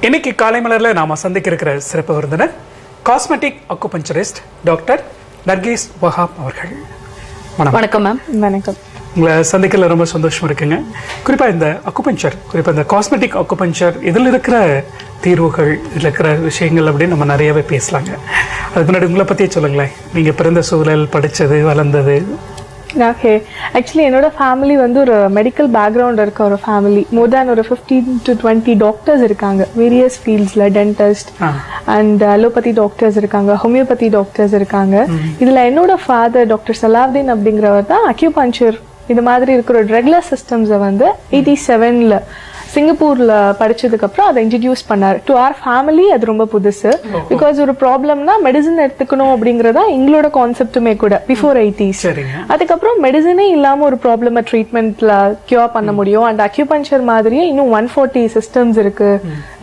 இன்னைக்கு காலை மலர்ல நாம சந்திக்க இருக்கிற சிறப்பு விருந்தினர் cosmetic acupuncturist doctor Nargis Wahab அவர்கள். வணக்கம் மேம். வணக்கம். உங்களை சந்திக்கல ரொம்ப சந்தோஷமா இருக்குங்க. குறிப்பா இந்த அக்குபஞ்சர், குறிப்பா இந்த காஸ்மெட்டிக் அக்குபஞ்சர், இதில் இருக்கிற தீர்வுகள், இதில் இருக்கிற விஷயங்கள் அப்படின்னு நம்ம நிறையவே பேசலாங்க. அதுக்கு முன்னாடி உங்களை பத்தியே சொல்லுங்களேன். நீங்க பிறந்த சூழல், படிச்சது, வளர்ந்தது. ஓகே, ஆக்சுவலி என்னோட ஃபேமிலி வந்து ஒரு மெடிக்கல் பேக்ரவுண்ட் இருக்க ஒரு ஃபேமிலி. மோர் தேன் ஒரு 15 to 20 டாக்டர்ஸ் இருக்காங்க வேரியஸ் ஃபீல்ட்ஸ்ல. டென்டிஸ்ட் அண்ட் அலோபதி டாக்டர்ஸ் இருக்காங்க, ஹோமியோபதி டாக்டர்ஸ் இருக்காங்க. இதுல என்னோட ஃபாதர் டாக்டர் சலாவுதீன் அப்படிங்கிறவர் தான் அக்யூபஞ்சர் இது மாதிரி இருக்கிற ஒரு ரெகுலர் சிஸ்டம்ஸை வந்து 87ல சிங்கப்பூர்ல படிச்சதுக்கு அப்புறம் அதை இன்ட்ரடியூஸ் பண்ணாரு டு ஆர் ஃபேமிலி. அது ரொம்ப புதுசு. பிகாஸ் ஒரு ப்ராப்ளம்னா மெடிசன் எடுத்துக்கணும் அப்படிங்கறதா எங்களோட கான்செப்டுமே கூட பிஃபோர் 80s. அதுக்கப்புறம் மெடிசனே இல்லாம ஒரு ப்ராப்ளம் ட்ரீட்மெண்ட்ல கியூர் பண்ண முடியும். அண்ட் அக்யூபஞ்சர் மாதிரியே இன்னும் 140 சிஸ்டம்ஸ் இருக்கு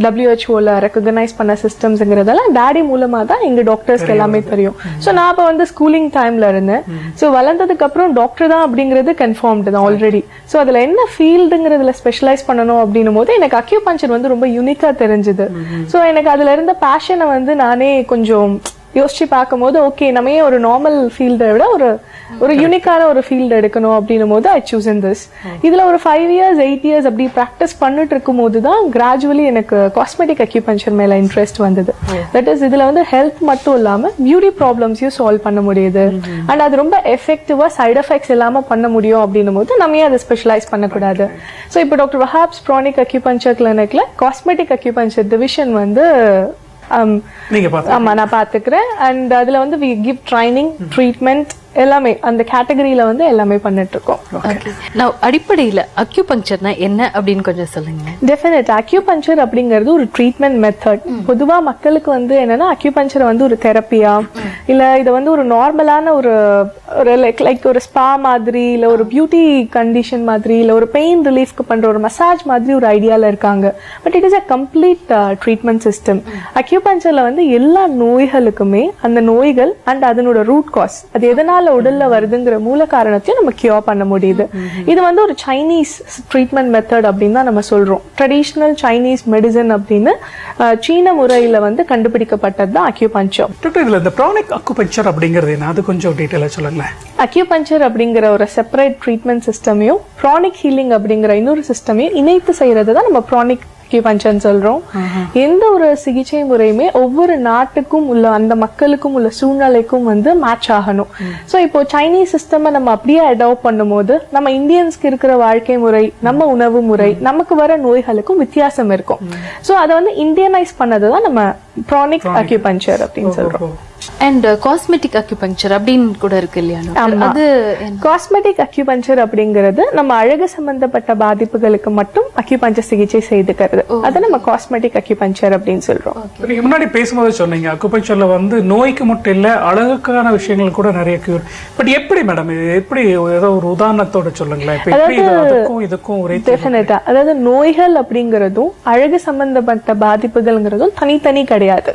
WHO ரெகக்னைஸ் பண்ண சிஸ்டம்ஸ்ங்கிறதெல்லாம் டாடி மூலமா தான் எங்க டாக்டர்ஸ்க்கு எல்லாமே தெரியும். ஸோ நான் அப்ப வந்து ஸ்கூலிங் டைம்ல இருந்தேன். ஸோ வளர்ந்ததுக்கு அப்புறம் டாக்டர் தான் அப்படிங்கிறது கன்ஃபார்ம்டு தான் ஆல்ரெடி. ஸோ அதுல என்ன ஃபீல்டுங்கிறதுல ஸ்பெஷலைஸ் பண்ணணும் அப்படின்னும் போது எனக்கு அக்யூபஞ்சர் வந்து ரொம்ப யூனிக்கா தெரிஞ்சது. ஸோ எனக்கு அதுல இருந்த பேஷனை வந்து நானே கொஞ்சம் யோசிச்சு பார்க்கும் போது, ஓகே நம்ம ஏன் ஒரு நார்மல் ஃபீல்டை விட ஒரு யூனிக்கான ஒரு ஃபீல்டு எடுக்கணும் அப்படின்னும் போது ஐ சூஸ் இன் திஸ். இதுல ஒரு 5 years 8 years அப்படி ப்ராக்டிஸ் பண்ணிட்டு இருக்கும் போது தான் கிராஜுவலி எனக்கு காஸ்மெட்டிக் அக்யூபஞ்சர் மேல இன்ட்ரெஸ்ட் வந்தது. தட் இஸ் இதுல வந்து ஹெல்த் மட்டும் இல்லாம பியூட்டி ப்ராப்ளம்ஸையும் சால்வ் பண்ண முடியுது. அண்ட் அது ரொம்ப எஃபெக்டிவா சைட் எஃபெக்ட்ஸ் இல்லாம பண்ண முடியும் அப்படின்னும் போது நம்ம ஏன் அதை ஸ்பெஷலைஸ் பண்ணக்கூடாது. ஸோ இப்போ டாக்டர் வஹாப்ஸ் ப்ரானிக் அக்யூபஞ்சர் கிளினிக்ல காஸ்மெட்டிக் அக்யூபஞ்சர் டிவிஷன் வந்து நான் பாத்துக்கிறேன். அண்ட் அதுல வந்து we give training, treatment எல்லாமே அந்த கேட்டகரியில வந்து எல்லாமே பண்ணிட்டு இருக்கோம். நான் அடிப்படையில அக்யூபஞ்சர்னா என்ன அப்படின்னு கொஞ்சம் சொல்லுங்க. டெஃபினட் அக்யூபஞ்சர் அப்படிங்கிறது ஒரு ட்ரீட்மெண்ட் மெத்தட். பொதுவா மக்களுக்கு வந்து என்னன்னா அக்யூபஞ்சர் வந்து ஒரு தெரப்பியா இல்ல இதை வந்து ஒரு நார்மலான ஒரு லைக் ஒரு ஸ்பா மாதிரி இல்ல ஒரு பியூட்டி கண்டிஷன் மாதிரி இல்ல ஒரு பெயின் ரிலீஃப்க்கு பண்ற ஒரு மசாஜ் மாதிரி ஒரு ஐடியால இருக்காங்க. But it is a complete treatment system. அக்யூபஞ்சர்ல வந்து எல்லா நோய்களுக்குமே அந்த நோய்கள் அண்ட் அதனோட ரூட் காஸ், அது எதனால உடல்ல வருதுங்கிற மூல காரணத்தையும் நம்ம கியூர் பண்ண முடியுது. இது வந்து ஒரு சைனீஸ் ட்ரீட்மெண்ட் மெத்தட் அப்படின்னு தான் நம்ம சொல்றோம். ட்ரெடிஷனல் சைனீஸ் மெடிசன் அப்படின்னு சீன முறையில வந்து கண்டுபிடிக்கப்பட்டது தான் அக்யூபஞ்சர். இதுல இந்த ப்ரானிக் அக்குபஞ்சர் அப்படிங்கிறது என்ன, அது கொஞ்சம் டீடைலா சொல்லுங்களேன். அக்யூபஞ்சர் அப்படிங்கிற ஒரு செப்பரேட் ட்ரீட்மெண்ட் சிஸ்டமையும் ப்ரானிக் ஹீலிங் அப்படிங்கிற இன்னொரு சிஸ்டமையும் இணைத்து செய்யறது தான் நம்ம ப்ரானிக் அக்யூபஞ்சர் சொல்றோம். எந்த ஒரு சிகிச்சை முறையுமே ஒவ்வொரு நாட்டுக்கும் உள்ள அந்த மக்களுக்கும் உள்ள சூழ்நிலைக்கும் வந்து மேட்ச் ஆகணும். சோ இப்போ சைனீஸ் சிஸ்டம் நம்ம அப்படியே அடாப்ட் பண்ணும் போது நம்ம இந்தியன்ஸ்க்கு இருக்கிற வாழ்க்கை முறை, நம்ம உணவு முறை, நமக்கு வர நோய்களுக்கும் வித்தியாசம் இருக்கும். சோ அதை வந்து இந்தியனைஸ் பண்ணதுதான் நம்ம ப்ரானிக் அக்யூபஞ்சர் அப்படின்னு சொல்றோம். அண்ட் காஸ்மெட்டிக் அக்யூபஞ்சர் அப்படின்னு கூட இருக்கு இல்லையா? அது காஸ்மெட்டிக் அக்யூபஞ்சர் அப்படிங்கிறது நம்ம அழகு சம்பந்தப்பட்ட பாதிப்புகளுக்கு மட்டும் அக்யூபஞ்சர் சிகிச்சை செய்துக்கிறது. அதை நம்ம காஸ்மெட்டிக் அக்யூபஞ்சர் அப்படின்னு சொல்றோம். நீங்க முன்னாடி பேசும்போது சொன்னீங்க அக்யூபஞ்சர்ல வந்து நோய்க்கு மட்டும் இல்ல அழகுக்கான விஷயங்கள் கூட நிறைய கியூர். பட் எப்படி மேடம், இது எப்படி ஏதோ ஒரு உதாரணத்தோட சொல்லுங்களேன். இதுக்கும் ஒரே டெஃபினட்டா, அதாவது நோய்கள் அப்படிங்கறதும் அழகு சம்பந்தப்பட்ட பாதிப்புகள்ங்கிறதும் தனித்தனி கிடையாது.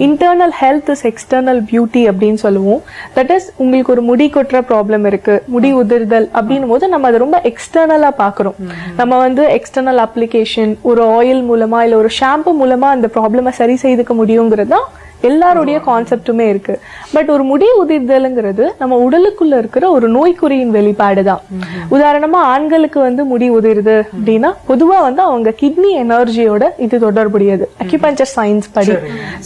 Internal health is external beauty அப்படின்னு சொல்லுவோம். தட் இஸ் உங்களுக்கு ஒரு முடி கொட்டுற ப்ராப்ளம் இருக்கு, முடி உதிர்தல் அப்படின்னும் போது நம்ம அதை ரொம்ப எக்ஸ்டர்னலா பாக்குறோம். நம்ம வந்து எக்ஸ்டர்னல் அப்ளிகேஷன், ஒரு ஆயில் மூலமா இல்ல ஒரு ஷாம்பு மூலமா அந்த ப்ராப்ளமை சரி செய்துக்க முடியுங்கிறது தான் எல்லாருடைய கான்செப்டுமே இருக்கு. பட் ஒரு முடி உதிர்தல்ங்கிறது நம்ம உடலுக்குள்ள இருக்கிற ஒரு நோய்க்குறியின் வெளிப்பாடுதான். உதாரணமா ஆண்களுக்கு வந்து முடி உதிருது அப்படின்னா பொதுவா வந்து அவங்க கிட்னி எனர்ஜியோட இது தொடர்புடையது அக்யூபஞ்சர் சயின்ஸ் படி.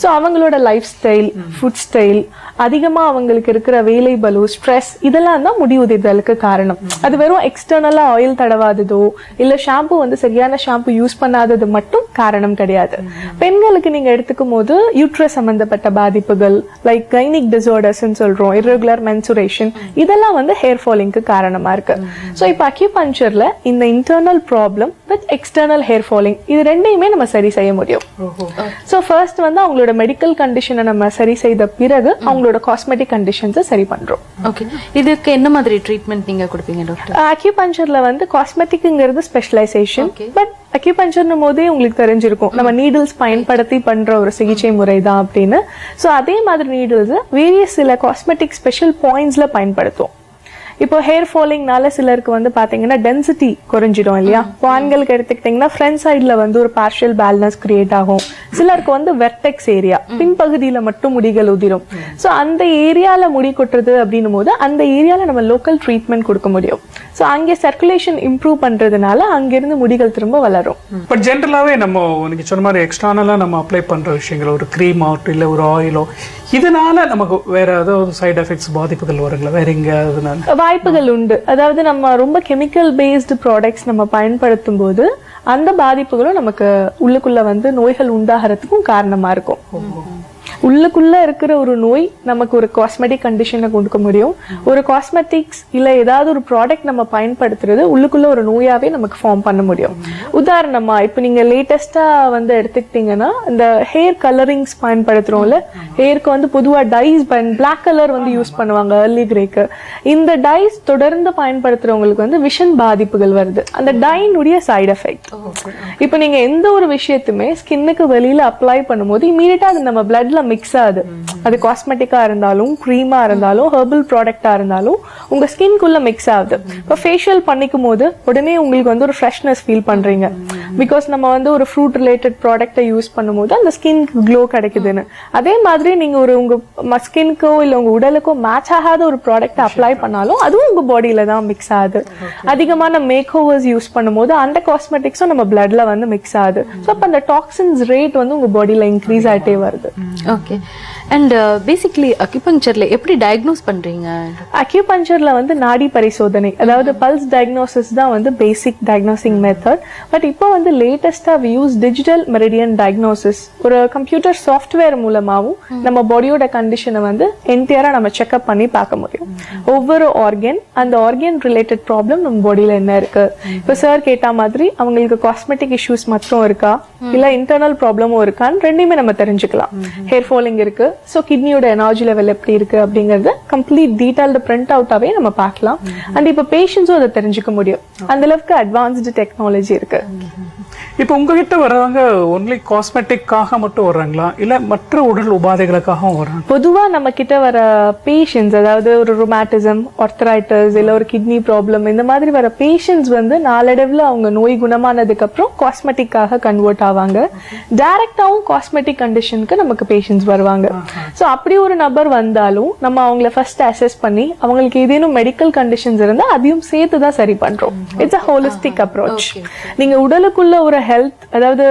சோ அவங்களோட லைஃப் ஸ்டைல், ஃபுட் ஸ்டைல், அதிகமா அவங்களுக்கு இருக்கிற வேலை பலு, ஸ்ட்ரெஸ், இதெல்லாம் தான் முடி உதிர்தலுக்கு காரணம். அது வெறும் எக்ஸ்டர்னலா ஆயில் தடவாததோ இல்ல ஷாம்பு வந்து சரியான ஷாம்பு யூஸ் பண்ணாதது மட்டும் காரணம் கிடையாது. பெண்களுக்கு நீங்க எடுத்துக்கும் போது யூட்ரஸ் சம்பந்தப்பட்ட பாதிப்புகள் லைக் கைனிக் டிசார்டர்ஸ் சொல்றோம், irregular menstruation, இதெல்லாம் வந்து ஹேர் ஃபாலிங்க்கு காரணமா இருக்கு. சோ இப்போ அக்யூபஞ்சர்ல இந்த internal problem with external hair falling இது ரெண்டையுமே நம்ம சரி செய்ய முடியும். சோ ஃபர்ஸ்ட் வந்து அவங்களோட மெடிக்கல் கண்டிஷனை நம்ம சரி செய்த பிறகு அவங்களோட காஸ்மெட்டிக் கண்டிஷன்ஸை சரி பண்றோம். ஓகே, இதுக்கு என்ன மாதிரி ட்ரீட்மெண்ட் நீங்க கொடுப்பீங்க டாக்டர்? அக்யூபஞ்சர்ல வந்து காஸ்மெட்டிக்ங்கிறது ஸ்பெஷலைசேஷன். பட் அக்யூபஞ்சர்னும் போதே உங்களுக்கு தெரிஞ்சிருக்கும் நம்ம நீடில்ஸ் பயன்படுத்தி பண்ற ஒரு சிகிச்சை முறை தான் அப்படின்னு. சோ அதே மாதிரி நீடில்ஸ் வேரியஸ் சில காஸ்மெட்டிக் ஸ்பெஷல் பாயிண்ட்ஸ்ல பயன்படுத்துவோம். இப்போ ஹேர் ஃபாலிங்னால சிலருக்கு வந்து பாத்தீங்கன்னா டென்சிட்டி குறைஞ்சிடும் இல்லையா. இப்போ ஆண்களுக்கு எடுத்துக்கிட்டீங்கன்னா ஃப்ரண்ட் சைட்ல வந்து ஒரு பார்ஷியல் பேலன்ஸ் கிரியேட் ஆகும். சிலருக்கு வந்து வெர்டெக்ஸ் ஏரியா பின்பகுதியில மட்டும் முடிகள் உதிரும். ஸோ அந்த ஏரியால முடி கொட்டுறது அப்படின்னும் போது அந்த ஏரியால நம்ம லோக்கல் ட்ரீட்மெண்ட் கொடுக்க முடியும். ஸோ அங்கே சர்க்குலேஷன் இம்ப்ரூவ் பண்றதுனால அங்கிருந்து முடிகள் திரும்ப வளரும். பட் ஜென்ரலாவே நம்ம நீங்க சொன்ன மாதிரி எக்ஸ்டர்னலா நம்ம அப்ளை பண்ற விஷயங்கள் ஒரு க்ரீம் ஆகட்டும் இல்ல ஒரு ஆயிலோ இதனால நமக்கு வேற ஏதாவது சைடு எஃபெக்ட்ஸ் பாதிப்புகள் வருங்களா வேற எங்க வாய்ப்புகள் உண்டு. அதாவது நம்ம ரொம்ப கெமிக்கல் பேஸ்டு ப்ராடக்ட்ஸ் நம்ம பயன்படுத்தும் போது அந்த பாதிப்புகளும் நமக்கு உள்ளுக்குள்ள வந்து நோய்கள் உண்டாகிறதுக்கும் காரணமா இருக்கும். உள்ளுக்குள்ள இருக்கிற ஒரு நோய் நமக்கு ஒரு காஸ்மெட்டிக் கண்டிஷனை கொடுக்க முடியும். ஒரு காஸ்மெட்டிக்ஸ் இல்ல ஏதாவது ஒரு ப்ராடக்ட் நம்ம பயன்படுத்துறது உள்ளுக்குள்ள ஒரு நோயாவே நமக்கு ஃபார்ம் பண்ண முடியும். உதாரணமா இப்ப நீங்க லேட்டஸ்டா வந்து எடுத்துக்கிட்டீங்கன்னா இந்த ஹேர் கலரிங்ஸ் பயன்படுத்துறோம்ல, ஹேருக்கு வந்து பொதுவா டைஸ் பிளாக் கலர் வந்து யூஸ் பண்ணுவாங்க ஏர்லி கிரேக்கு. இந்த டைஸ் தொடர்ந்து பயன்படுத்துறவங்களுக்கு வந்து விஷன் பாதிப்புகள் வருது. அந்த டைனுடைய சைடு எஃபெக்ட். இப்ப நீங்க எந்த ஒரு விஷயத்துமே ஸ்கின்னுக்கு வெளியில அப்ளை பண்ணும்போது இமீடியட்டா அது நம்ம பிளட்ல மிக்ஸ் ஆகுது. அது காஸ்மெட்டிக்கா இருந்தாலும் க்ரீமா இருந்தாலும் ஹெர்பல் ப்ராடக்டா இருந்தாலும் உங்க ஸ்கின்குள்ள மிக்ஸ் ஆகுது. இப்போ ஃபேஷியல் பண்ணிக்கும் போது உடனே உங்களுக்கு வந்து ஒரு ஃப்ரெஷ்னஸ் ஃபீல் பண்றீங்க. பிகாஸ் நம்ம வந்து ஒரு ஃப்ரூட் ரிலேட்டட் ப்ராடக்டை யூஸ் பண்ணும்போது அந்த ஸ்கின்க்கு க்ளோ கிடைக்குதுன்னு. அதே மாதிரி நீங்க ஒரு உங்க ஸ்கின்க்கோ இல்ல உங்க உடலுக்கோ மேட்ச் ஆகாத ஒரு ப்ராடக்ட் அப்ளை பண்ணாலும் அதுவும் உங்க பாடியில தான் மிக்ஸ் ஆகுது. அதிகமான மேக் ஓவர்ஸ் யூஸ் பண்ணும்போது அந்த காஸ்மெட்டிக்ஸும் நம்ம பிளட்ல வந்து மிக்ஸ் ஆகுது. ஸோ அப்ப அந்த டாக்ஸின்ஸ் ரேட் வந்து உங்க பாடியில இன்க்ரீஸ் ஆகிட்டே வருது. ஓகே. அண்ட் பேசிக்கலி அக்யூபங்க்சர்ல எப்படி டயக்னோஸ் பண்றீங்க? அக்யூபங்க்சர்ல வந்து நாடி பரிசோதனை, அதாவது பல்ஸ் டயக்னோசிஸ் தான் வந்து பேசிக் டயக்னோசிங் மெத்தட். பட் இப்போ வந்து லேட்டஸ்டா we use digital meridian diagnosis. ஒரு கம்ப்யூட்டர் சாஃப்ட்வேர் மூலமாவும் நம்ம பாடியோட கண்டிஷனை வந்து என்டையரா நம்ம செக்அப் பண்ணி பார்க்க முடியும். ஒவ்வொரு ஆர்கன், அந்த ஆர்கன் ரிலேட்டட் ப்ராப்ளம் நம்ம பாடியில என்ன இருக்கு. இப்போ சார் கேட்ட மாதிரி அவங்களுக்கு காஸ்மெட்டிக் இஷ்யூஸ் மட்டும் இருக்கா இல்ல இன்டர்னல் ப்ராப்ளமும் இருக்கான்னு ரெண்டுமே நம்ம தெரிஞ்சுக்கலாம். ஹேர் ஃபாலிங் இருக்கு, சோ கிட்னியோட எனர்ஜி லெவல் எப்படி இருக்கு அப்படிங்கறது கம்ப்ளீட் டீடைல்டு பிரிண்ட் அவுட்டாவே நம்ம பார்க்கலாம். அண்ட் இப்ப பேஷண்ட்ஸும் அதை தெரிஞ்சுக்க முடியும். அந்த அளவுக்கு அட்வான்ஸ்டு டெக்னாலஜி இருக்கு. இப்போ உங்ககிட்ட வர்றவங்க ஒன்லி காஸ்மெட்டிக்காக மட்டும் வர்றாங்களா இல்ல மற்ற உடல் உபாதைகளுக்காகவும் வர்றாங்க? பொதுவா நம்ம கிட்ட வர பேஷண்ட்ஸ், அதாவது ஒரு ருமேட்டிசம், ஆர்த்தரைட்டிஸ் இல்ல ஒரு கிட்னி ப்ராப்ளம், இந்த மாதிரி வர பேஷண்ட்ஸ் வந்து நாளடைவுல அவங்க நோய் குணமானதுக்கு அப்புறம் காஸ்மெட்டிக்காக கன்வெர்ட் ஆவாங்க. டைரக்டாவும் காஸ்மெட்டிக் கண்டிஷனுக்கு நமக்கு பேஷண்ட்ஸ் வருவாங்க. சோ அப்படி ஒரு நபர் வந்தாலும் நம்ம அவங்கள ஃபர்ஸ்ட் அசஸ் பண்ணி அவங்களுக்கு ஏதேனும் மெடிக்கல் கண்டிஷன்ஸ் இருந்தா அதையும் சேர்த்து தான் சரி பண்றோம். It's a holistic approach. நீங்க உடலுக்குள்ள ஒரு ஹெல்த், அதாவது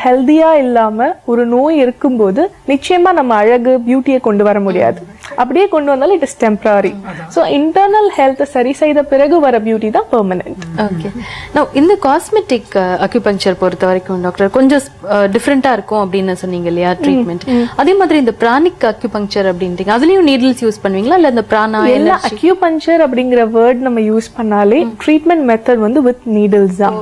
ஹெல்தியா இல்லாம ஒரு நோய் இருக்கும்போது நிச்சயமா நம்ம அழகு பியூட்டியை கொண்டு வர முடியாது. அப்படியே கொண்டு வந்தாலும் it is temporary. So internal health சரி செய்த பிறகு வர பியூட்டி தான் பெர்மனன்ட். ஓகே. நவ இந்த காஸ்மெட்டிக் அக்யூபங்க்சர் பொறுத்த வரைக்கும் டாக்டர் கொஞ்சம் டிஃபரெண்டா இருக்கும் அப்படின்னு சொன்னீங்க இல்லையா ட்ரீட்மெண்ட். அதே மாதிரி இந்த பிரானிக் அக்யூபங்க்சர் அப்படின்றீங்க, அதுலயும் நீடில்ஸ் யூஸ் பண்ணுவீங்களா இல்ல இந்த பிரானா? எல்லா அக்யூபங்க்சர் அப்படிங்கிற வேர்ட் நம்ம யூஸ் பண்ணாலே ட்ரீட்மெண்ட் மெத்தட் வந்து வித் நீடில்ஸ் தான்.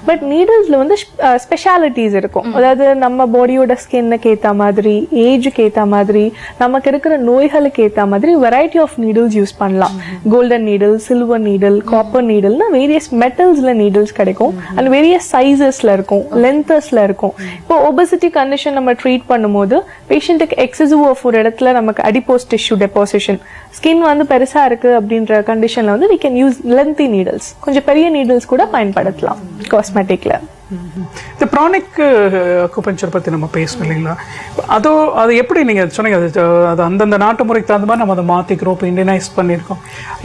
பட் நீடில்ஸ்ல வந்து ஸ்பெஷாலிட்டிஸ் இருக்கும். அதாவது நம்ம பாடியோட ஸ்கின்னுக்கு ஏத்த மாதிரி, ஏஜுக்கு ஏத்த மாதிரி, நமக்கு இருக்கிற நோய்களுக்கு ஏத்த மாதிரி வெரைட்டி ஆஃப் நீடில்ஸ் யூஸ் பண்ணலாம். Golden needle, silver needle, copper நீடில்னா வேரியஸ் மெட்டல்ஸ்ல நீடில்ஸ் கிடைக்கும். அண்ட் வேரியஸ் சைசஸ்ல இருக்கும், லென்த்தஸ்ல இருக்கும். இப்போ ஒபெசிட்டி கண்டிஷன் நம்ம ட்ரீட் பண்ணும்போது பேஷண்ட்டுக்கு எக்ஸசிவ் ஆஃப் ஒரு இடத்துல நமக்கு அடிபோஸ் டிஷ்யூ டெபாசிஷன், ஸ்கின் வந்து பெருசா இருக்கு அப்படின்ற கண்டிஷன்ல வந்து we can use lengthy needles, கொஞ்சம் பெரிய நீடில்ஸ் கூட பயன்படுத்தலாம் காஸ்மெட்டிக்ல. இந்த ப்ரானிக் அக்குபஞ்சர் பத்தி நம்ம பேசணும் இல்லைங்களா? அது எப்படி நீங்க சொன்னீங்க, அது அந்தந்த நாட்டு முறைக்கு தகுந்த மாதிரி நம்ம அதை மாத்திக்கிறோம், இப்போ இண்டியனைஸ் பண்ணிருக்கோம்.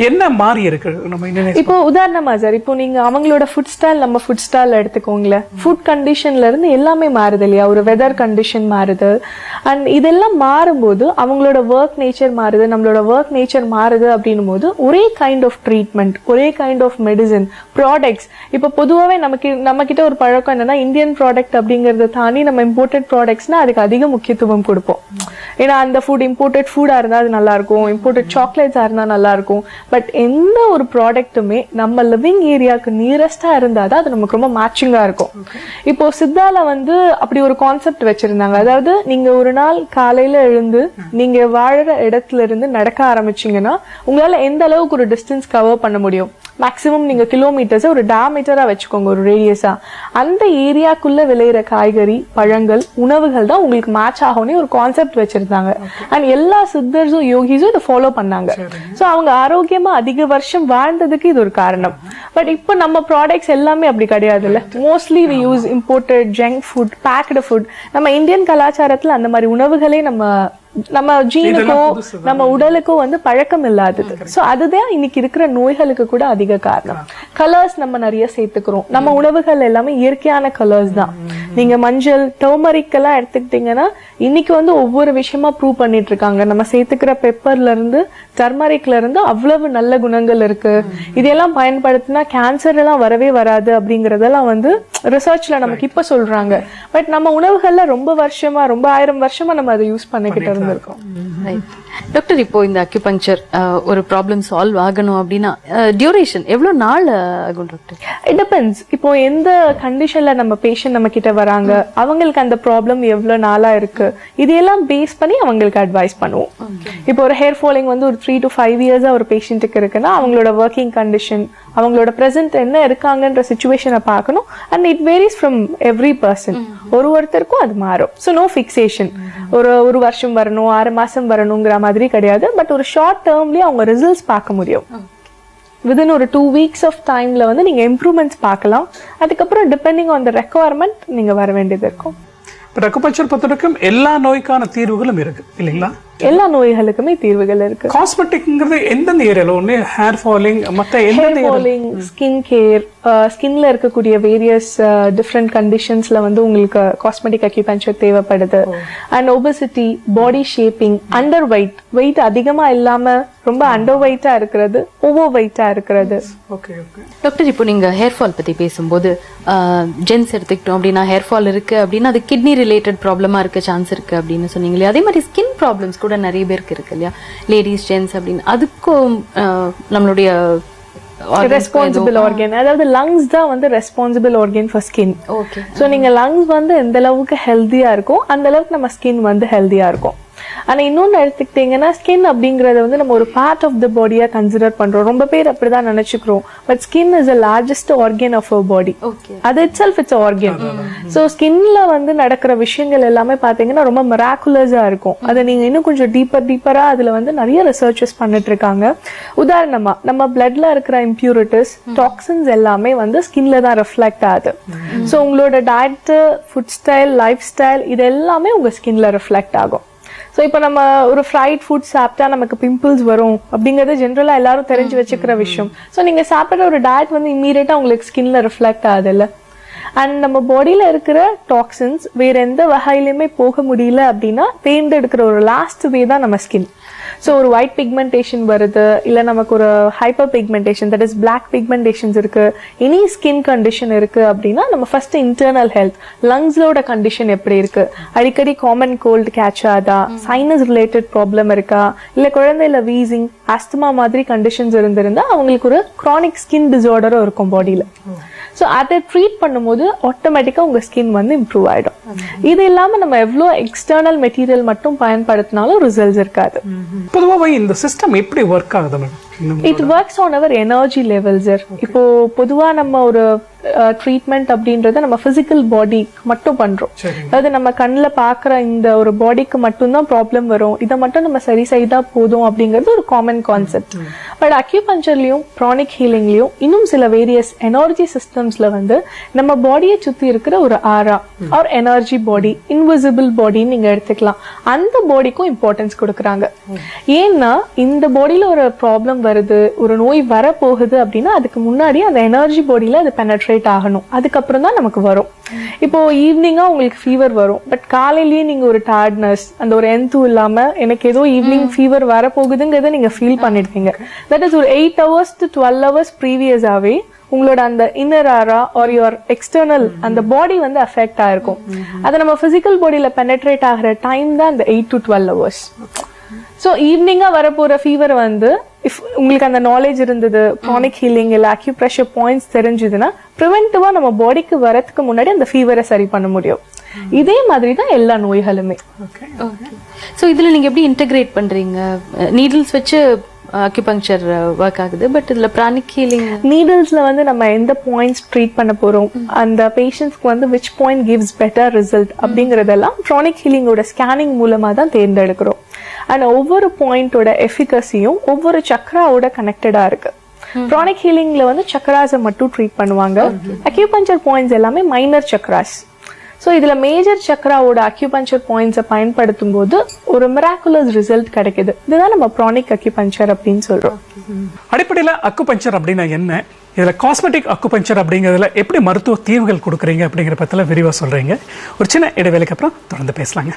என்ன மாறி இருக்கு நம்ம இண்டியனைஸ்? இப்போ உதாரணமா சார், இப்போ நீங்க அவங்களோட ஃபுட் ஸ்டைல் நம்ம ஃபுட் ஸ்டைல் எடுத்துக்கோங்களேன். ஃபுட் கண்டிஷன்ல இருந்து எல்லாமே மாறுது இல்லையா? ஒரு வெதர் கண்டிஷன் மாறுது. அண்ட் இதெல்லாம் மாறும்போது அவங்களோட ஒர்க் நேச்சர் மாறுது, நம்மளோட ஒர்க் நேச்சர் மாறுது. அப்படின்னும் போது ஒரே கைண்ட் ஆஃப் ட்ரீட்மெண்ட், ஒரே கைண்ட் ஆஃப் மெடிசன், ப்ராடக்ட்ஸ். இப்போ பொதுவாகவே நம்ம கிட்ட ஒரு பழக்கம் என்னன்னா, இந்தியன் ப்ராடக்ட் அப்படிங்கறத தாண்டி நம்ம இம்போர்ட்டட் ப்ராடக்ட்ஸ்னா அதுக்கு அதிக முக்கியத்துவம் கொடுப்போம். ஏன்னா அந்த ஃபுட் இம்போர்ட்டட் ஃபுட்டா இருந்தா அது நல்லா இருக்கும், இம்போர்ட்டட் சாக்லேட்ஸா இருந்தா நல்லா இருக்கும். பட் எந்த ஒரு ப்ராடக்ட்டுமே நம்ம லிவிங் ஏரியாவுக்கு நியரஸ்டா இருந்தா தான் அது நமக்கு ரொம்ப மேட்சிங்கா இருக்கும். இப்போ சித்தால வந்து அப்படி ஒரு கான்செப்ட் வச்சிருந்தாங்க. அதாவது நீங்க ஒரு நாள் காலையில எழுந்து நீங்க வாழற இடத்துல இருந்து நடக்க ஆரம்பிச்சீங்கன்னா உங்களால எந்த அளவுக்கு ஒரு டிஸ்டன்ஸ் கவர் பண்ண முடியும் மேக்ஸிமம் நீங்க கிலோமீட்டர்ஸ் ஒரு டயாமீட்டரா வச்சுக்கோங்க, ஒரு ரேடியஸா. அந்த ஏரியாக்குள்ள விளையிற காய்கறி, பழங்கள், உணவுகள் தான் உங்களுக்கு மேட்ச் ஆகும்னு ஒரு கான்செப்ட் வச்சிருந்தாங்க. அண்ட் எல்லா சித்தர்ஸும் யோகிஸும் இதை ஃபாலோ பண்ணாங்க. ஸோ அவங்க ஆரோக்கியமா அதிக வருஷம் வாழ்ந்ததுக்கு இது ஒரு காரணம். பட் இப்போ நம்ம ப்ராடக்ட்ஸ் எல்லாமே அப்படி கிடையாது இல்ல. Mostly we use imported junk food, packed food. நம்ம இந்தியன் கலாச்சாரத்துல அந்த மாதிரி உணவுகளே நம்ம ஜீனுக்கோ நம்ம உடலுக்கோ வந்து பழக்கம் இல்லாதது. சோ அதுதான் இன்னைக்கு இருக்கிற நோய்களுக்கு கூட அதிக காரணம். கலர்ஸ் நம்ம நிறைய சேர்த்துக்கிறோம். நம்ம உணவுகள் எல்லாமே இயற்கையான கலர்ஸ் தான். நீங்க மஞ்சள், டர்மரிக் எல்லாம் எடுத்துக்கிட்டீங்கன்னா இன்னைக்கு வந்து ஒவ்வொரு விஷயமா ப்ரூவ் பண்ணிட்டு இருக்காங்க. நம்ம சேர்த்துக்கிற பெப்பர்ல இருந்து டர்மரிக்ல இருந்து அவ்வளவு நல்ல குணங்கள் இருக்கு. இதெல்லாம் பயன்படுத்தினா கேன்சர் எல்லாம் வரவே வராது அப்படிங்கறதெல்லாம் வந்து ரிசர்ச்ல நமக்கு இப்ப சொல்றாங்க. பட் நம்ம உணவுகள்ல ரொம்ப வருஷமா, ரொம்ப 1000 வருஷமா நம்ம அதை யூஸ் பண்ணிக்கிட்டு இருந்திருக்கோம். டாக்டர், இப்போ இந்த அக்யூபங்க்சர் ஒரு ப்ராப்ளம் சால்வ் ஆகணும் அப்படின்னா டியூரேஷன் எவ்வளவு நாள் ஆகும் டாக்டர்? It depends. இப்போ எந்த கண்டிஷன்ல நம்ம பேஷண்ட் நம்ம கிட்ட வராங்க, அவங்களுக்கு அந்த ப்ராப்ளம் எவ்வளவு நாளா இருக்கு, இதையெல்லாம் பேஸ் பண்ணி அவங்களுக்கு அட்வைஸ் பண்ணுவோம். இப்போ ஒரு ஹேர் ஃபாலிங் வந்து ஒரு 3 to 5 இயர்ஸா ஒரு பேஷண்ட்டுக்கு இருக்குன்னா அவங்களோட ஒர்க்கிங் கண்டிஷன், அவங்களோட பிரசன்ட் என்ன இருக்காங்கன்ற சிச்சுவேஷனை பார்க்கணும். And it varies from every person. ஒருத்தருக்கும் அது மாறும். So no fixation. ஒரு வருஷம் வரணும், 6 மாசம் வரணுங்கிற மாதிரி கிடையாது. பட் ஒரு ஷார்ட் டேர்ம்லயே அவங்க ரிசல்ட்ஸ் பார்க்க முடியும். வித்தின் ஒரு 2 weeks ஆஃப் டைம்ல வந்து நீங்க இம்ப்ரூவ்மெண்ட்ஸ் பார்க்கலாம். அதுக்கப்புறம் டிபெண்டிங் ஆன் த ரெக்குவயர்மெண்ட் நீங்க வர வேண்டியது இருக்கும். பட் அக்குபஞ்சர் பொறுத்தவரைக்கும் எல்லா நோய்க்கான தீர்வுகளும் இருக்கு இல்லைங்களா? எல்லா நோய்களுக்குமே தீர்வுகள் இருக்கு. காஸ்மெட்டிக்ங்கிறது எந்தெந்த ஏரியால? ஒண்ணு ஹேர் ஃபாலிங், மத்த ஹேர் ஃபாலிங், ஸ்கின் கேர், ஸ்கின்ல இருக்கக்கூடிய வேரியஸ் டிஃப்ரெண்ட் கண்டிஷன்ஸ்ல வந்து உங்களுக்கு காஸ்மெட்டிக் அக்யூபஞ்சர் தேவைப்படுது. And obesity, body shaping, under wait அதிகமா இல்லாம ரொம்ப அண்டர் வெயிட்டா இருக்கிறது, ஓவர் வெயிட்டா இருக்கிறது. டாக்டர், இப்போ நீங்க ஹேர் ஃபால் பத்தி பேசும்போது ஜென்ஸ் எடுத்துக்கிட்டோம் அப்படின்னா ஹேர் ஃபால் இருக்கு அப்படின்னா அது கிட்னி ரிலேட்டட் ப்ராப்ளமா இருக்க சான்ஸ் இருக்கு அப்படின்னு சொன்னீங்க இல்லையா? அதே மாதிரி ஸ்கின் ப்ராப்ளம்ஸ் கூட நிறைய பேருக்கு இருக்கு இல்லையா? லேடிஸ், ஜென்ஸ் அப்படின்னு. அதுக்கும் நம்மளுடைய ரெஸ்பான்சிபிள் ஆர்கன், அதாவது லங்ஸ் தான் வந்து responsible organ for skin. Okay. So நீங்க லங்ஸ் வந்து எந்த அளவுக்கு ஹெல்த்தியா இருக்கும் அந்த அளவுக்கு நம்ம ஸ்கின் வந்து ஹெல்த்தியா இருக்கும். ஆனா இன்னொன்னு எடுத்துக்கிட்டீங்கன்னா ஸ்கின் அப்படிங்கறத வந்து நம்ம ஒரு பார்ட் ஆஃப் த பாடியா கன்சிடர் பண்றோம். ரொம்ப பேர் அப்படிதான் நினைச்சுக்கிறோம். But skin is the largest organ of our body. அது இட்செல்ஃப் இட்ஸ் ஆர்கன். ஸோ ஸ்கின்ல வந்து நடக்கிற விஷயங்கள் எல்லாமே பாத்தீங்கன்னா ரொம்ப மிராக்குலஸா இருக்கும். அதை நீங்க இன்னும் கொஞ்சம் டீப்பரா அதுல வந்து நிறைய ரிசர்ச்சஸ் பண்ணிட்டு இருக்காங்க. உதாரணமா நம்ம பிளட்ல இருக்கிற இம்பியூரிட்டிஸ், டாக்ஸின்ஸ் எல்லாமே வந்து ஸ்கின்ல தான் ரிஃப்ளெக்ட் ஆகுது. ஸோ உங்களோட diet, food style, life style இது எல்லாமே உங்க ஸ்கின்ல ரிஃப்ளெக்ட் ஆகும். ஸோ இப்போ நம்ம ஒரு ஃப்ரைட் ஃபுட் சாப்பிட்டா நமக்கு பிம்பிள்ஸ் வரும் அப்படிங்கறது ஜென்ரலா எல்லாரும் தெரிஞ்சு வச்சுக்கிற விஷயம். ஸோ நீங்க சாப்பிட்ற ஒரு டயட் வந்து இம்மீடியட்டா உங்களுக்கு ஸ்கின்ல ரிஃப்ளெக்ட் ஆகுதுல்ல. அண்ட் நம்ம பாடியில இருக்கிற டாக்ஸின்ஸ் வேற எந்த வகையிலுமே போக முடியல அப்படின்னா தேர்ந்தெடுக்கிற ஒரு லாஸ்ட் வே தான் நம்ம ஸ்கின். ஸோ ஒரு ஒயிட் பிக்மெண்டேஷன் வருது, இல்ல நமக்கு ஒரு hyper pigmentation, that is black pigmentations இருக்கு, எனி ஸ்கின் கண்டிஷன் இருக்கு அப்படின்னா நம்ம ஃபர்ஸ்ட் இன்டர்னல் ஹெல்த், லங்ஸோட கண்டிஷன் எப்படி இருக்கு, அடிக்கடி காமன் கோல்டு கேட்ச் ஆதா, சைனஸ் ரிலேட்டட் ப்ராப்ளம் இருக்கா, இல்ல குழந்தையில வீசிங், ஆஸ்துமா மாதிரி கண்டிஷன்ஸ் இருந்திருந்தா அவங்களுக்கு ஒரு கிரானிக் ஸ்கின் டிசார்டரும் இருக்கும் பாடியில. ஸோ அதை ட்ரீட் பண்ணும்போது ஆட்டோமேட்டிக்கா உங்க ஸ்கின் வந்து இம்ப்ரூவ் ஆயிடும். இது இல்லாம நம்ம எவ்வளோ எக்ஸ்டர்னல் மெட்டீரியல் மட்டும் பயன்படுத்தினாலும் ரிசல்ட்ஸ் இருக்காது. பொதுவாக இந்த சிஸ்டம் எப்படி ஒர்க் ஆகுது madam? It works on our energy level sir. இப்போ பொதுவா நம்ம ஒரு ட்ரீட்மெண்ட் அப்படின்றத நம்ம பிசிக்கல் பாடி மட்டும் பண்றோம். அதாவது நம்ம கண்ணில் பாக்குற இந்த ஒரு பாடிக்கு மட்டும்தான் ப்ராப்ளம் வரும், இதை மட்டும் நம்ம சரி செய்தா போதும் அப்படிங்கிறது ஒரு காமன் கான்செப்ட். பட் அக்யூபஞ்சர்லயும் ப்ரானிக் ஹீலிங்லயும் இன்னும் சில வேரியஸ் எனர்ஜி சிஸ்டம்ஸ்ல வந்து நம்ம பாடியை சுத்தி இருக்கிற ஒரு ஆரா ஆர் எனர்ஜி பாடி, இன்விசிபிள் பாடின்னு நீங்க எடுத்துக்கலாம், அந்த பாடிக்கும் இம்பார்ட்டன்ஸ் கொடுக்குறாங்க. ஏன்னா இந்த பாடியில ஒரு ப்ராப்ளம் வருது, ஒரு நோய் வரப்போகுது அப்படின்னா அதுக்கு முன்னாடி அந்த எனர்ஜி பாடியில அது பெனட்ரேட் ஆகணும், அதுக்கப்புறம் தான் நமக்கு வரும். இப்போ ஈவினிங்கா உங்களுக்கு ஃபீவர் வரும், பட் காலையிலேயே நீங்க ஒரு டயர்ட்னஸ், அந்த ஒரு எந்தும் இல்லாம எனக்கு ஏதோ ஈவினிங் ஃபீவர் வரப்போகுதுங்கிறத நீங்க ஃபீல் பண்ணிருக்கீங்க. தட் இஸ் ஒரு 8 hours to 12 hours ப்ரீவியஸாவே உங்களோட அந்த இன்னர் ஆரா ஆர் யுவர் எக்ஸ்டர்னல் அந்த பாடி வந்து அஃபெக்ட் ஆயிருக்கும். அது நம்ம பிசிக்கல் பாடியில பெனட்ரேட் ஆகிற டைம் தான் அந்த 8 to 12 hours. ஸோ ஈவினிங்கா வரப்போற ஃபீவர் வந்து இஃப் உங்களுக்கு அந்த நாலேஜ் இருந்தது, க்ரானிக் ஹீலிங் இல்ல அக்யூப்ரெஷர் பாயிண்ட்ஸ் தெரிஞ்சதுன்னா ப்ரிவென்டிவா நம்ம பாடிக்கு வரதுக்கு முன்னாடி அந்த ஃபீவரை சரி பண்ண முடியும். இதே மாதிரி தான் எல்லா நோய்களுமே. ஸோ இதுல நீங்க எப்படி இன்டெகிரேட் பண்றீங்க? நீடில்ஸ் வச்சு அக்யூபங்க்சர் ஒர்க் ஆகுது. பட் இதுல பிரானிக் ஹீலிங் நீடில்ஸ்ல வந்து நம்ம எந்த பாயிண்ட்ஸ் ட்ரீட் பண்ண போறோம், அந்த பேஷண்ட்ஸ்க்கு வந்து which point gives better result அப்படிங்கறதெல்லாம் ப்ரானிக் ஹீலிங்கோட ஸ்கேனிங் மூலமா தான் தேர்ந்தெடுக்கிறோம். அண்ட் ஒவ்வொரு பாயிண்டோட எஃபிகசியும் ஒவ்வொரு சக்ராவோட கனெக்டடா இருக்கு. ப்ரானிக் ஹீலிங்ல வந்து சக்ராஸை மட்டும் ட்ரீட் பண்ணுவாங்க. அக்யூபங்க்சர் பாயிண்ட்ஸ் எல்லாமே மைனர் சக்ராஸ். ஸோ இதில் மேஜர் சக்ராவோட அக்யூபங்க்சர் பாயிண்ட்ஸை பயன்படுத்தும் போது ஒரு மிராக்குலஸ் ரிசல்ட் கிடைக்குது. இதுதான் நம்ம ப்ரானிக் அக்யூபங்க்சர் அப்படின்னு சொல்றோம். அடிப்படையில் அக்குபஞ்சர் அப்படின்னா என்ன, இதில் காஸ்மெட்டிக் அக்குபஞ்சர் அப்படிங்கிறதுல எப்படி மருத்துவ தீர்வுகள் கொடுக்குறீங்க அப்படிங்கிற பற்றில விரிவாக சொல்கிறீங்க. ஒரு சின்ன இடைவேளைக்கு அப்புறம் தொடர்ந்து பேசலாங்க.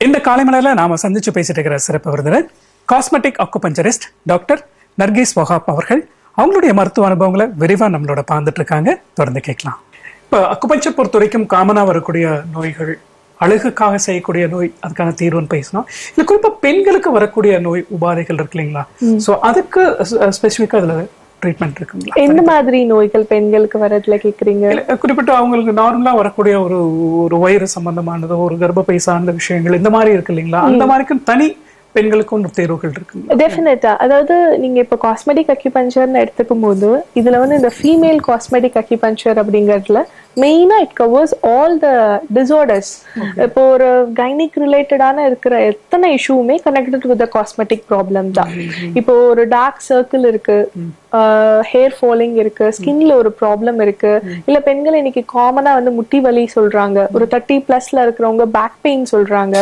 இந்த காலைமலையில் நாம சந்திச்சு பேசிட்டு இருக்கிற சிறப்பு விருந்தினர் cosmetic acupuncturist doctor Nargis Wahab அவர்கள். அவங்களுடைய மருத்துவ அனுபவங்களை விரிவா நம்மளோட பார்த்துட்டு இருக்காங்க. தொடர்ந்து கேட்கலாம். இப்போ அக்குபஞ்சர் பொறுத்த வரைக்கும் காமனா வரக்கூடிய நோய்கள், அழகுக்காக செய்யக்கூடிய நோய், அதுக்கான தீர்வுன்னு பேசணும். இல்லை குறிப்பா பெண்களுக்கு வரக்கூடிய நோய் உபாதைகள் இருக்கு இல்லைங்களா, ஸோ அதுக்கு ஸ்பெசிஃபிக்கா அதுல ட்ரீட்மெண்ட் இருக்குங்களா? எந்த மாதிரி நோய்கள் பெண்களுக்கு வரதுல கேக்குறீங்க? குறிப்பிட்ட அவங்களுக்கு நார்மலா வரக்கூடிய ஒரு வைரஸ் சம்பந்தமானதோ, ஒரு கர்ப்பப்பை சார்ந்த விஷயங்கள் இந்த மாதிரி இருக்கு இல்லைங்களா, அந்த மாதிரிக்கும் தனி பெண்களுக்கு ஒன்று தேர்வுகள் இருக்கு. டெஃபினட்டா. அதாவது நீங்க இப்போ காஸ்மெட்டிக் அக்யூபஞ்சர்னு எடுத்துக்கும் போது இதுல வந்து இந்த ஃபீமேல் காஸ்மெட்டிக் அக்யூபஞ்சர் அப்படிங்கறதுல மெயினா it covers all the disorders. இப்போ ஒரு கைனிக் ரிலேட்டடான இருக்கிற எத்தனை இஷ்யூமே கனெக்டட் வித் காஸ்மெட்டிக் ப்ராப்ளம் தான். இப்போ ஒரு டார்க் சர்க்கிள் இருக்கு, ஹேர் ஃபாலிங் இருக்கு, ஸ்கின்ல ஒரு ப்ராப்ளம் இருக்கு, இல்ல பெண்கள் இன்னைக்கு காமனா வந்து முட்டி வலி சொல்றாங்க, ஒரு 30+ இருக்கிறவங்க பேக் பெயின் சொல்றாங்க.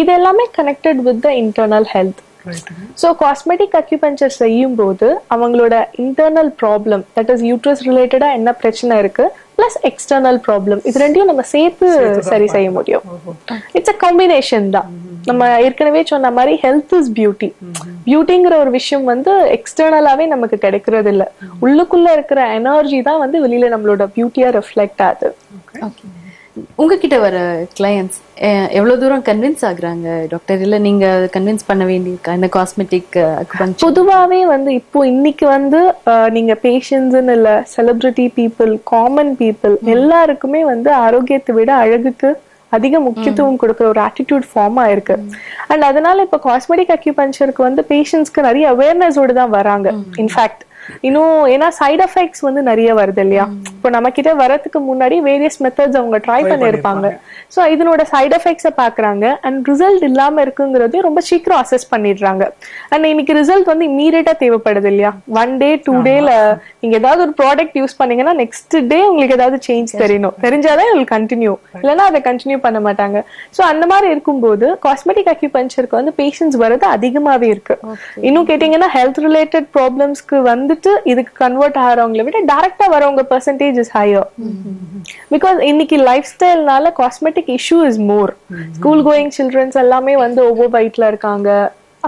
இது எல்லாமே connected with the internal health. So cosmetic acupuncture செய்யும் போது அவங்களோட internal problem, that is uterus ரிலேட்டடா என்ன பிரச்சனை இருக்கு பிளஸ் எக்ஸ்டர்னல் ப்ராப்ளம், இது ரெண்டையும் நம்ம சேர்த்து சரி செய்ய முடியும். இட்ஸ் அ காம்பினேஷன் தான். நம்ம ஏற்கனவே சொன்ன மாதிரி ஹெல்த் இஸ் பியூட்டி. பியூட்டிங்கிற ஒரு விஷயம் வந்து எக்ஸ்டர்னலாவே நமக்கு கிடைக்கிறது இல்ல, உள்ளுக்குள்ள இருக்கிற எனர்ஜி தான் வந்து வெளியில நம்மளோட பியூட்டியா ரிஃப்ளெக்ட் ஆகுது. உங்ககிட்ட வர கிளையன்ட்ஸ் எவ்வளவு தூரம் கன்வின்ஸ் ஆகுறாங்க டாக்டர்? இல்ல நீங்க கன்வின்ஸ் பண்ண வேண்டியிருக்கா இந்த காஸ்மெட்டிக் அக்குபஞ்சர்? பொதுவாவே வந்து இப்போ இன்னைக்கு வந்து நீங்க பேஷண்ட்ஸ்ன்னு இல்ல, செலிபிரிட்டி பீப்புள், காமன் பீப்புள் எல்லாருக்குமே வந்து ஆரோக்கியத்தை விட அழகுக்கு அதிக முக்கியத்துவம் கொடுக்குற ஒரு ஆட்டிடியூட் ஃபார்ம் ஆயிருக்கு. அண்ட் அதனால இப்ப காஸ்மெட்டிக் அக்யூபஞ்சருக்கு வந்து பேஷண்ட்ஸ்க்கு நிறைய அவேர்னஸோடு தான் வராங்க. இன்ஃபேக்ட் இன்னும் ஏன்னா சைட் எஃபெக்ட்ஸ் வந்து நிறைய வருது இல்லையா, இப்போ நம்ம கிட்ட வரதுக்கு முன்னாடி வேரியஸ் மெத்தட்ஸ் அவங்க ட்ரை பண்ணிருப்பாங்க. ஸோ இதனோட சைட் எஃபெக்ட்ஸை பாக்குறாங்க அண்ட் ரிசல்ட் இல்லாம இருக்குங்கிறதையும் ரொம்ப சீக்கிரம் அசஸ் பண்ணிடுறாங்க. அண்ட் இன்னைக்கு ரிசல்ட் வந்து இம்மீடியட்டா தேவைப்படுது இல்லையா, 1 day 2 days நீங்க ஏதாவது ஒரு ப்ராடக்ட் யூஸ் பண்ணீங்கன்னா நெக்ஸ்ட் டே உங்களுக்கு ஏதாவது சேஞ்ச் தெரியணும், தெரிஞ்சாதான் உங்களுக்கு கண்டினியூ, இல்லைன்னா அதை கண்டினியூ பண்ண மாட்டாங்க. ஸோ அந்த மாதிரி இருக்கும்போது காஸ்மெட்டிக் அக்யூபஞ்சருக்கு வந்து பேஷண்ட்ஸ் வரது அதிகமாவே இருக்கு. இன்னும் கேட்டீங்கன்னா ஹெல்த் ரிலேட்டட் ப்ராப்ளம்ஸ்க்கு வந்து இதுக்கு கன்வெர்ட் ஆகிறவங்களை விட டைரக்டா வரவங்க பெர்சன்டேஜ் இஸ் ஹையர். பிகாஸ் இன்னைக்கு லைஃப் ஸ்டைல்னால cosmetic issue is more. School going childrens எல்லாமே வந்து ஓவர் வெயிட்ல இருக்காங்க.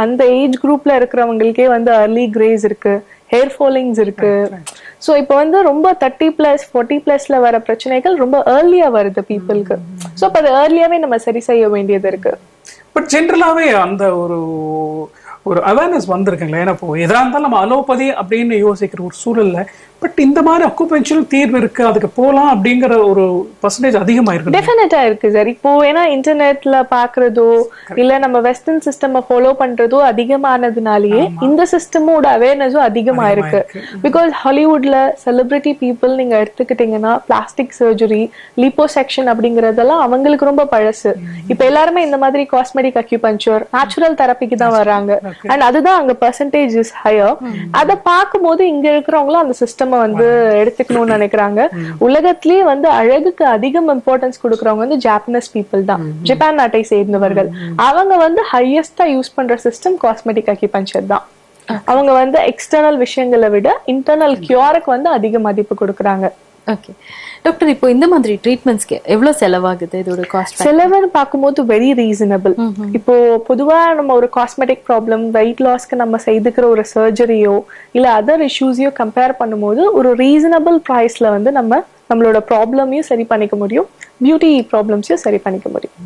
அந்த ஏஜ் குரூப்ல இருக்கிறவங்களுக்கே வந்து அர்லி கிரேஸ் இருக்கு, ஹேர் ஃபாலிங்ஸ் இருக்கு. ஸோ இப்போ வந்து ரொம்ப 30+, 40+ல வர பிரச்சனைகள் ரொம்ப ஏர்லியா வருது பீப்புளுக்கு. ஸோ அப்போ அது ஏர்லியாவே நம்ம சரி செய்ய வேண்டியது இருக்கு. பட் ஜென்ரலாவே அந்த ஒரு அவேர்னஸ் வந்திருக்குங்களா? ஏன்னா இப்போ எதா இருந்தாலும் நம்ம அலோபதி அப்படின்னு யோசிக்கிற ஒரு சூழல்ல பட் இந்த மாதிரி அக்குபஞ்சர் தீர்வு இருக்கு, அதுக்கு போலாம் அப்படிங்கிற ஒரு பர்சன்டேஜ் அதிகமா இருக்கு. டெஃபினட்டா இருக்கு சார். இப்போ ஏன்னா இன்டர்நெட்ல பாக்குறதோ இல்ல நம்ம வெஸ்டர்ன் சிஸ்டம் ஃபாலோ பண்றதோ அதிகமானதுனாலேயே இந்த சிஸ்டமோட அவேர்னஸும் அதிகமா இருக்கு. பிகாஸ் ஹாலிவுட்ல செலிபிரிட்டி பீப்புள் நீங்க எடுத்துக்கிட்டீங்கன்னா பிளாஸ்டிக் சர்ஜரி, லிப்போசெக்ஷன் அப்படிங்கறதெல்லாம் அவங்களுக்கு ரொம்ப பழசு. இப்ப எல்லாருமே இந்த மாதிரி காஸ்மெட்டிக் அக்யூபஞ்சர், நேச்சுரல் தெரப்பிக்கு தான் வர்றாங்க. அண்ட் அதுதான் அங்க பர்சன்டேஜ் இஸ் ஹையர். அதை பார்க்கும்போது இங்க இருக்கிறவங்களும் அந்த சிஸ்டம் வந்து எடுத்துக்கணும்னு நினைக்கிறாங்க. உலகத்திலேயே வந்து அழகுக்கு அதிகம் இம்பார்ட்டன்ஸ் கொடுக்கறவங்க வந்து ஜாப்பனீஸ் பீப்புள் தான், ஜப்பான் நாட்டை சேர்ந்தவர்கள். அவங்க வந்து ஹையஸ்டா யூஸ் பண்ற சிஸ்டம் காஸ்மெட்டிக் அக்யூபஞ்சர் தான். அவங்க வந்து எக்ஸ்டர்னல் விஷயங்களை விட இன்டர்னல் கியூருக்கு வந்து அதிக மதிப்பு கொடுக்கறாங்க. ஓகே டாக்டர், இப்போ இந்த மாதிரி ட்ரீட்மெண்ட்ஸ்க்கு எவ்வளவு செலவாகுது? இதோட காஸ்ட் செலவுன்னு பார்க்கும்போது வெரி ரீசனபிள். இப்போ பொதுவா நம்ம ஒரு காஸ்மெட்டிக் ப்ராப்ளம், வெயிட் லாஸ்க்கு நம்ம செய்துக்கிற ஒரு சர்ஜரியோ இல்ல அதர் இஷ்யூஸையோ கம்பேர் பண்ணும்போது ஒரு ரீசனபிள் ப்ரைஸ்ல வந்து நம்மளோட ப்ராப்ளமையும் சரி பண்ணிக்க முடியும், பியூட்டி ப்ராப்ளம்ஸையும் சரி பண்ணிக்க முடியும்.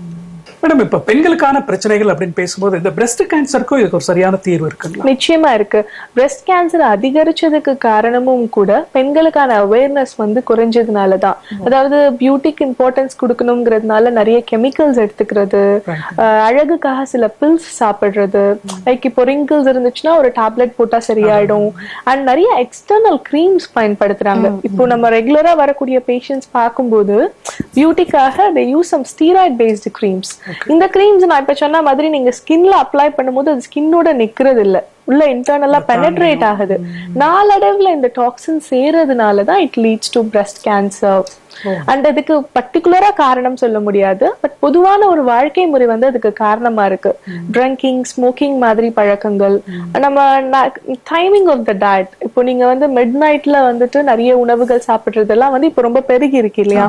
மேடம் இப்ப பெண்களுக்கான பிரச்சனைகள் அப்படின்னு பேசும்போது இந்த பிரஸ்ட் கேன்சருக்கும் இதுக்கு ஒரு சரியான தீர்வு இருக்குங்களா? நிச்சயமா இருக்கு. பிரஸ்ட் கேன்சர் அதிகரிச்சதுக்கு காரணமும் கூட பெண்களுக்கான அவேர்னஸ் வந்து குறைஞ்சதுனாலதான். அதாவது பியூட்டிக்கு இம்பார்ட்டன்ஸ் கொடுக்கணுங்கிறதுனால நிறைய கெமிக்கல்ஸ் எடுத்துக்கிறது, அழகுக்காக சில பில்ஸ் சாப்பிடுறது, லைக் இப்போ ரிங்கிள்ஸ் இருந்துச்சுன்னா ஒரு டேப்லெட் போட்டா சரியாயிடும், அண்ட் நிறைய எக்ஸ்டர்னல் கிரீம்ஸ் பயன்படுத்துறாங்க. இப்போ நம்ம ரெகுலரா வரக்கூடிய பேஷண்ட்ஸ் பார்க்கும்போது பியூட்டிக்காக they use some steroid based creams. இந்த creams நான் இப்ப சொன்ன மாதிரி நீங்க ஸ்கின்ல அப்ளை பண்ணும்போது அது ஸ்கின்னோட நிக்கிறது இல்ல, உள்ள இன்டர்னலா பெனட்ரேட் ஆகுது. நாளடைவுல இந்த டாக்ஸின் சேரதுனாலதான் it leads to breast cancer. And அதுக்கு பர்டிகுலரா காரணம் சொல்ல முடியாது, பட் பொதுவான ஒரு வாழ்க்கை முறை வந்து அதுக்கு காரணமா இருக்கு. ட்ரிங்கிங், ஸ்மோக்கிங் மாதிரி பழக்கங்கள், நம்ம டைமிங் ஆஃப் த டயட். இப்போ நீங்க வந்து மிட் நைட்ல வந்துட்டு நிறைய உணவுகள் சாப்பிடுறதெல்லாம் வந்து இப்போ ரொம்ப பெருகி இருக்கு இல்லையா?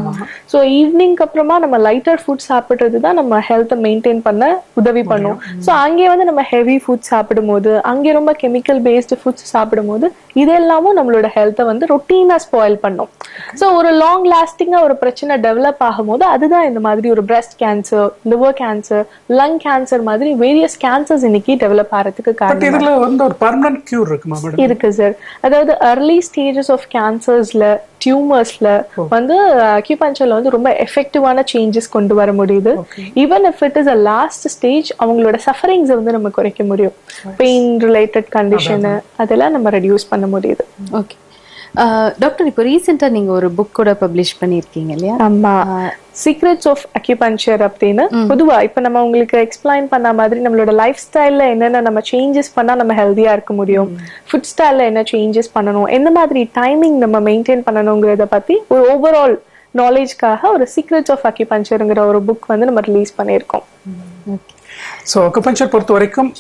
ஸோ ஈவினிங்க்கு அப்புறமா நம்ம லைட்டர் ஃபுட் சாப்பிடுறது தான் நம்ம ஹெல்த்தை மெயின்டைன் பண்ண உதவி பண்ணும். ஸோ அங்கே வந்து நம்ம ஹெவி ஃபுட் சாப்பிடும் போது, அங்கே ரொம்ப கெமிக்கல் பேஸ்டு ஃபுட்ஸ் சாப்பிடும் போது இதெல்லாமும் நம்மளோட ஹெல்த்தை வந்து ரொட்டீனா ஸ்பாயில் பண்ணும். ஸோ ஒரு லாங் லாஸ்டிங்கா ஒரு பிரச்சனை டெவலப் ஆகும்போது அதுதான் இந்த மாதிரி ஒரு breast cancer, liver cancer, lung cancer மாதிரி வேரியஸ் கேன்சர்ஸ் இன்னைக்கு டெவலப் ஆகிறதுக்கு காரணம். இதுல வந்து ஒரு பெர்மனன்ட் கியூர் இருக்குமா மேடம்? இருக்கு சார். அதாவது early stages ஆஃப் கேன்சர்ஸ்ல, டியூமர்ஸ்ல வந்து அக்யூபஞ்சர்ல வந்து ரொம்ப எஃபெக்டிவான சேஞ்சஸ் கொண்டு வர முடியுது. Even if it is a last stage அவங்களோட சஃபரிங்ஸை வந்து நம்ம குறைக்க முடியும். பெயின் ரிலேட்டட் கண்டிஷன் அதெல்லாம் நம்ம ரெடியூஸ் பண்ண முடியுது. ஓகே டாக்டர், இப்போ ரீசெண்டா நீங்க ஒரு புக் கூட பப்ளிஷ் பண்ணிருக்கீங்க இல்லையா? ஆமா, சீக்ரெட்ஸ் ஆஃப் அக்யூபஞ்சர் அப்படின்னு. பொதுவா இப்ப நம்ம உங்களுக்கு எக்ஸ்பிளைன் பண்ண மாதிரி நம்மளோட லைஃப் ஸ்டைல்ல என்னென்ன நம்ம சேஞ்சஸ் பண்ணா நம்ம ஹெல்தியா இருக்க முடியும், ஃபுட் ஸ்டைல்ல என்ன சேஞ்சஸ் பண்ணணும், எந்த மாதிரி டைமிங் நம்ம மெயின்டைன் பண்ணணுங்கிறத பத்தி ஒரு ஓவரால் நாலேஜ்க்காக ஒரு சீக்ரெட்ஸ் ஆஃப் அக்யூபஞ்சர்ங்கிற ஒரு புக் வந்து நம்ம ரிலீஸ் பண்ணியிருக்கோம். ஸோ அக்யூபஞ்சர் பொறுத்த வரைக்கும்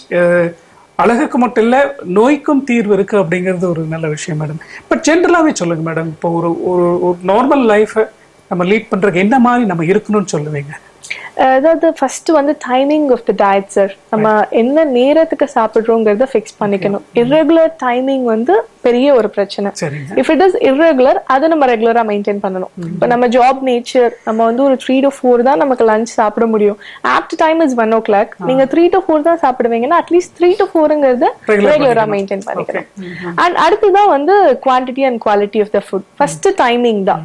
அழகுக்கு மட்டும் இல்ல நோய்க்கும் தீர்வு இருக்கு அப்படிங்கிறது ஒரு நல்ல விஷயம் மேடம். பட் ஜென்ரலாவே சொல்லுங்க மேடம், இப்போ ஒரு ஒரு நார்மல் லைஃப் நம்ம லீட் பண்றதுக்கு என்ன மாதிரி நம்ம இருக்கணும்னு சொல்லுவீங்க? அதாவது ஃபர்ஸ்ட் வந்து timing of the diet sir. நம்ம என்ன நேரத்துக்கு சாப்பிடுறோங்கிறத ஃபிக்ஸ் பண்ணிக்கணும். இர்ரெகுலர் டைமிங் வந்து பெரிய ஒரு பிரச்சனை. இஃப் இட் இஸ் இர்ரெகுலர் அதை நம்ம ரெகுலரா மெயின்டைன் பண்ணணும். இப்போ நம்ம ஜாப் நேச்சர் நம்ம வந்து ஒரு 3 to 4 தான் நமக்கு லஞ்ச் சாப்பிட முடியும். Apt time is 1 o'clock. நீங்க 3 to 4 தான் சாப்பிடுவீங்கன்னா அட்லீஸ்ட் 3 to 4ங்கிறது ரெகுலரா மெயின்டைன் பண்ணிக்கணும். அண்ட் அடுத்துதான் வந்து quantity and quality of the food. First timing தான்.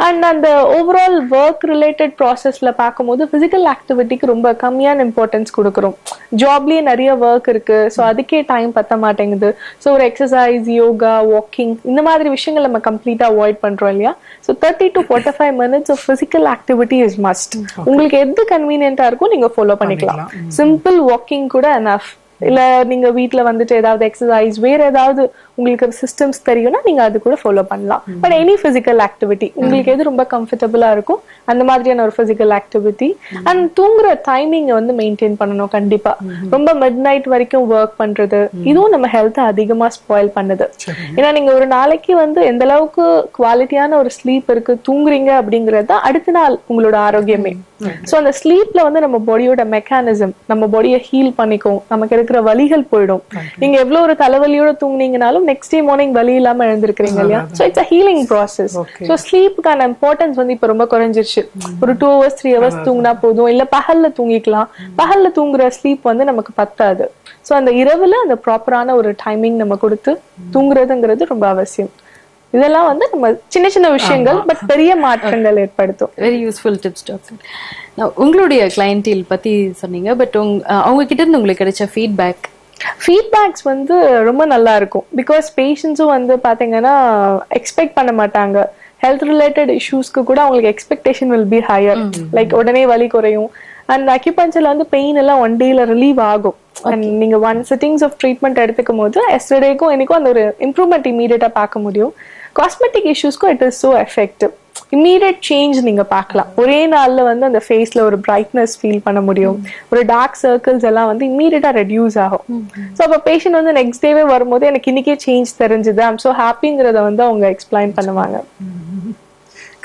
அண்ட் அந்த ஓவரால் ஒர்க் ரிலேட்டட் ப்ராசஸ்ல பார்க்கும்போது பிசிக்கல் ஆக்டிவிட்டிக்கு ரொம்ப கம்மியான இம்பார்ட்டன்ஸ் கொடுக்குறோம். ஜாப்லயே நிறைய ஒர்க் இருக்கு, ஸோ அதுக்கே டைம் பத்த மாட்டேங்குது. ஸோ ஒரு எக்ஸசைஸ், யோகா, வாக்கிங் இந்த மாதிரி விஷயங்கள் நம்ம கம்ப்ளீட்டா அவாய்ட் பண்றோம் இல்லையா? So 30 to 45 minutes of physical activity is must. உங்களுக்கு எது கன்வீனியன்டா இருக்கும் நீங்க ஃபாலோ பண்ணிக்கலாம். சிம்பிள் வாக்கிங் கூட எனஃப். இல்ல நீங்க வீட்டுல வந்துட்டு ஏதாவது எக்ஸசைஸ் வேற ஏதாவது உங்களுக்கு சிஸ்டம்ஸ் தெரியும்னா நீங்க அது கூட ஃபாலோ பண்ணலாம். பட் எனி பிசிக்கல் ஆக்டிவிட்டி உங்களுக்கு எது ரொம்ப கம்ஃபர்டபுளா இருக்கும் அந்த மாதிரியான ஒரு பிசிக்கல் ஆக்டிவிட்டி. அண்ட் தூங்குற டைமிங் வந்து மெயின்டைன் பண்ணணும் கண்டிப்பா. ரொம்ப மிட் நைட் வரைக்கும் ஒர்க் பண்றது இதுவும் நம்ம ஹெல்த்தை அதிகமா ஸ்பாயில் பண்ணுது. ஏன்னா நீங்க ஒரு நாளைக்கு வந்து எந்த அளவுக்கு குவாலிட்டியான ஒரு ஸ்லீப் இருக்கு, தூங்குறீங்க அப்படிங்கறது தான் அடுத்த நாள் உங்களோட ஆரோக்கியமே. சோ அந்த ஸ்லீப்ல வந்து நம்ம பாடியோட மெக்கானிசம் நம்ம பாடியை ஹீல் பண்ணிக்கும், நமக்கு இருக்கிற வலிகள் போயிடும். நீங்க எவ்வளவு ஒரு தலைவலியோட தூங்குனீங்கனாலும் நெக்ஸ்ட் டே மார்னிங் வலி இல்லாம எழுந்திருக்கிறீங்க இல்லையா? So it's a healing process. So ஸ்லீப்புக்கான இம்பார்ட்டன்ஸ் வந்து இப்ப ரொம்ப குறைஞ்சிருச்சு. ஒரு 2 hours 3 hours தூங்கினா போதும், இல்ல பகல்ல தூங்கிக்கலாம். பகல்ல தூங்குற ஸ்லீப் வந்து நமக்கு பத்தாது. சோ அந்த இரவுல அந்த ப்ராப்பரான ஒரு டைமிங் நம்ம கொடுத்து தூங்குறதுங்கிறது ரொம்ப அவசியம். இதெல்லாம் வந்து நம்ம சின்ன சின்ன விஷயங்கள் பட் பெரிய மாற்றங்கள் ஏற்படுத்தும். Very useful tips doctor. உங்களுடைய கிளையன்டீல் பத்தி சொன்னீங்க, பட் அவங்க கிட்ட இருந்து உங்களுக்கு கிடைச்ச ஃபீட்பேக்ஸ் வந்து ரொம்ப நல்லா இருக்கும். பிகாஸ் பேஷண்ட்ஸும் வந்து பாத்தீங்கன்னா எக்ஸ்பெக்ட் பண்ண மாட்டாங்க. ஹெல்த் ரிலேட்டட் இஷ்யூஸ்க்கு கூட அவங்களுக்கு expectation will be higher. Like உடனே வலி குறையும். அண்ட் அக்யூபஞ்சர்ல வந்து பெயின் எல்லாம் 1 dayல ரிலீவ் ஆகும். அண்ட் நீங்க 1 sittings ஆஃப் ட்ரீட்மெண்ட் எடுத்துக்கும் போது எஸ்டர்டேக்கும் எனக்கும் அந்த ஒரு இம்ப்ரூவ்மெண்ட் இமீடியட்டா பார்க்க முடியும். காஸ்மெட்டிக் இஷ்யூஸ்க்கும் it is so effective. Immediate change நீங்க பார்க்கலாம். ஒரே நாள்ல வந்து அந்த ஃபேஸ்ல ஒரு பிரைட்னஸ் ஃபீல் பண்ண முடியும். ஒரு டார்க் சர்க்கிள்ஸ் எல்லாம் வந்து இமீடியட்டா ரெடியூஸ் ஆகும். ஸோ அப்போ பேஷண்ட் வந்து நெக்ஸ்ட் டேவே வரும்போது எனக்கு இன்னைக்கே சேஞ்ச் தெரிஞ்சுது, ஐம் சோ ஹாப்பிங்கிறத வந்து அவங்க எக்ஸ்பிளைன் பண்ணுவாங்க.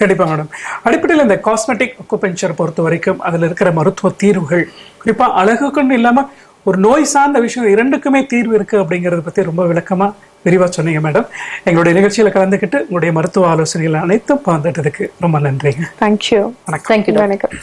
கண்டிப்பா மேடம். அடிப்படையில் இந்த காஸ்மெட்டிக் அக்குபஞ்சர் பொறுத்த வரைக்கும் அதுல இருக்கிற மருத்துவ தீர்வுகள் குறிப்பா அழகுக்குன்னு இல்லாம ஒரு நோய் சார்ந்த விஷயம் இரண்டுக்குமே தீர்வு இருக்கு அப்படிங்கறத பத்தி ரொம்ப விளக்கமா விரிவா சொன்னீங்க மேடம். எங்களுடைய நிகழ்ச்சியில கலந்துக்கிட்டு உங்களுடைய மருத்துவ ஆலோசனைகள் அனைத்தும் பகிர்ந்ததுக்கு ரொம்ப நன்றிங்க. தேங்க்யூ. வணக்கம். வணக்கம்.